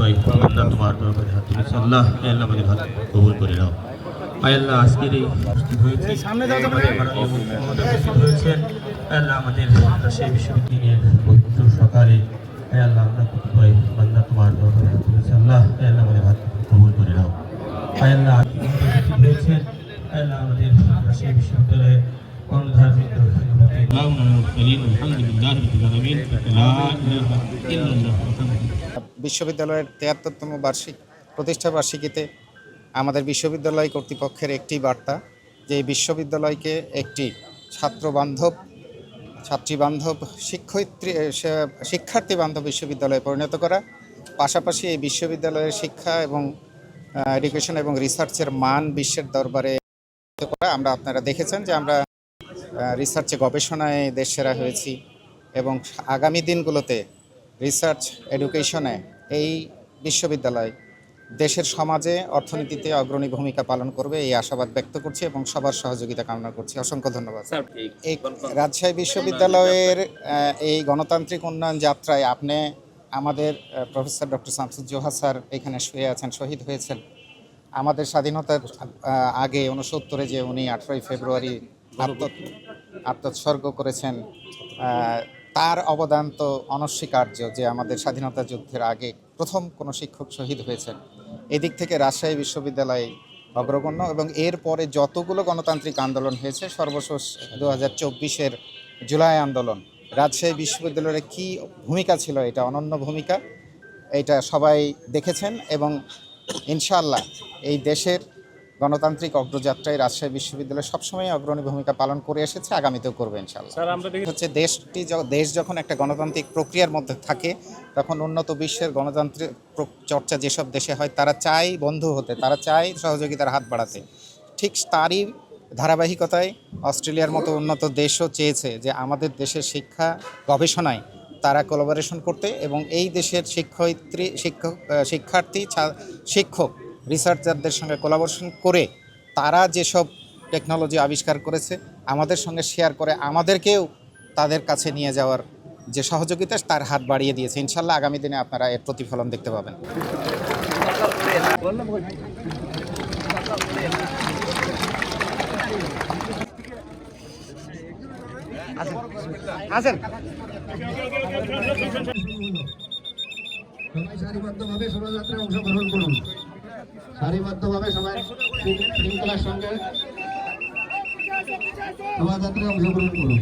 কতিপয় বান্দা তোমার দরবারে হাত তুলেছে আল্লাহ, আল্লাহ আমাদের হাত কবুল করে নাও। আল্লাহ আজকের এই উপস্থিত হয়েছে হয়েছেন আল্লাহ আমাদের সেই বিশ্ববিদ্যালয়ের পবিত্র সকালে আল্লাহ আমরা কতিপয় বান্দা তোমার দরবারে হাত তুলেছে আল্লাহ, আল্লাহ আমাদের হাত কবুল করে নাও। আল্লাহ উপস্থিত হয়েছেন আল্লাহ আমাদের সেই বিশ্ববিদ্যালয়ের কর্ণধারবৃন্দ বিশ্ববিদ্যালয়ের ৭৩তম প্রতিষ্ঠা বার্ষিকীতে আমাদের বিশ্ববিদ্যালয় কর্তৃপক্ষের একটি বার্তা যে এই বিশ্ববিদ্যালয়কে একটি ছাত্রীবান্ধব শিক্ষার্থী বান্ধব বিশ্ববিদ্যালয়ে পরিণত করা, পাশাপাশি এই বিশ্ববিদ্যালয়ের শিক্ষা এবং এডুকেশন এবং রিসার্চের মান বিশ্বের দরবারে করা। আপনারা দেখেছেন যে আমরা রিসার্চে গবেষণায় দেশ সেরা হয়েছি এবং আগামী দিনগুলোতে রিসার্চ এডুকেশনে এই বিশ্ববিদ্যালয় দেশের সমাজে অর্থনীতিতে অগ্রণী ভূমিকা পালন করবে এই আশাবাদ ব্যক্ত করছি এবং সবার সহযোগিতা কামনা করছি। অসংখ্য ধন্যবাদ। এই রাজশাহী বিশ্ববিদ্যালয়ের এই গণতান্ত্রিক উন্নয়ন যাত্রায় আপনি আমাদের প্রফেসর ডক্টর শামসুজ্জোহা স্যার এখানে শুয়ে আছেন, শহীদ হয়েছেন আমাদের স্বাধীনতার আগে ৬৯-এ, যে উনি ৮ই ফেব্রুয়ারি আত্মোৎসর্গ করেছেন। তার অবদান তো অনস্বীকার্য যে আমাদের স্বাধীনতা যুদ্ধের আগে প্রথম কোনো শিক্ষক শহীদ হয়েছেন। এদিক থেকে রাজশাহী বিশ্ববিদ্যালয় অগ্রগণ্য এবং এরপরে যতগুলো গণতান্ত্রিক আন্দোলন হয়েছে, সর্বশেষ ২০২৪-এর জুলাই আন্দোলন, রাজশাহী বিশ্ববিদ্যালয়ের কী ভূমিকা ছিল, এটা অনন্য ভূমিকা, এটা সবাই দেখেছেন এবং ইনশাআল্লাহ এই দেশের গণতান্ত্রিক অগ্রযাত্রায় রাজশাহী বিশ্ববিদ্যালয় সবসময় অগ্রণী ভূমিকা পালন করে এসেছে, আগামীতেও করবে ইনশাআল্লাহ। হচ্ছে দেশ যখন একটা গণতান্ত্রিক প্রক্রিয়ার মধ্যে থাকে তখন উন্নত বিশ্বের গণতান্ত্রিক চর্চা যেসব দেশে হয় তারা চায় বন্ধু হতে, তারা চায় সহযোগিতার হাত বাড়াতে। ঠিক তারই ধারাবাহিকতায় অস্ট্রেলিয়ার মতো উন্নত দেশও চেয়েছে যে আমাদের দেশের শিক্ষা গবেষণায় তারা কোলাবোরেশন করতে এবং এই দেশের শিক্ষার্থী শিক্ষক রিসার্চারদের সঙ্গে কোলাবোরেশন করে তারা যেসব টেকনোলজি আবিষ্কার করেছে আমাদের সঙ্গে শেয়ার করে আমাদেরকেও তাদের কাছে নিয়ে যাওয়ার যে সহযোগিতা তার হাত বাড়িয়ে দিয়েছে। ইনশাআল্লাহ আগামী দিনে আপনারা এর প্রতিফলন দেখতে পাবেন। সারিবদ্ধভাবে শোভাযাত্রায় অংশগ্রহণ করুন। সারিবদ্ধভাবে সবাই শৃঙ্খলার সঙ্গে শোভাযাত্রায় অংশগ্রহণ করুন।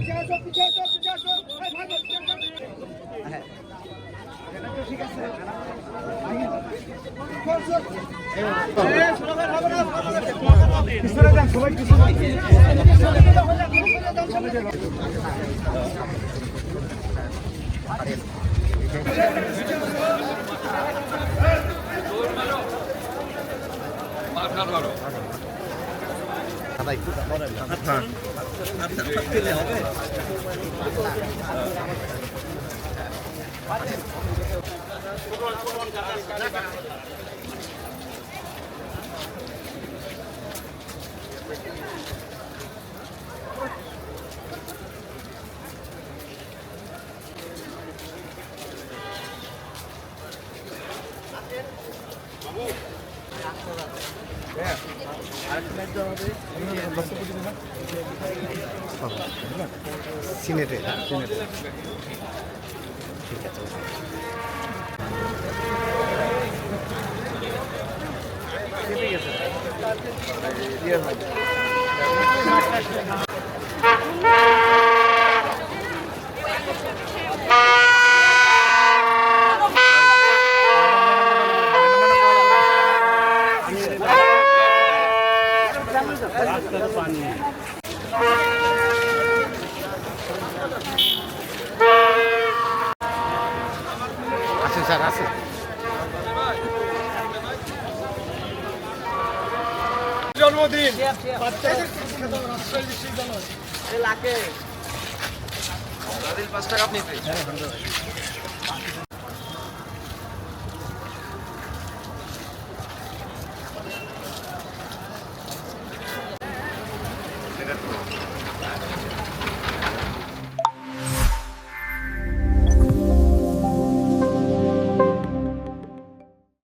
সিনেটে ঠিক আছে। স্যার আছে জন্মদিন রাজশাহী বিশ্ববিদ্যালয় 5 টাকা আপনি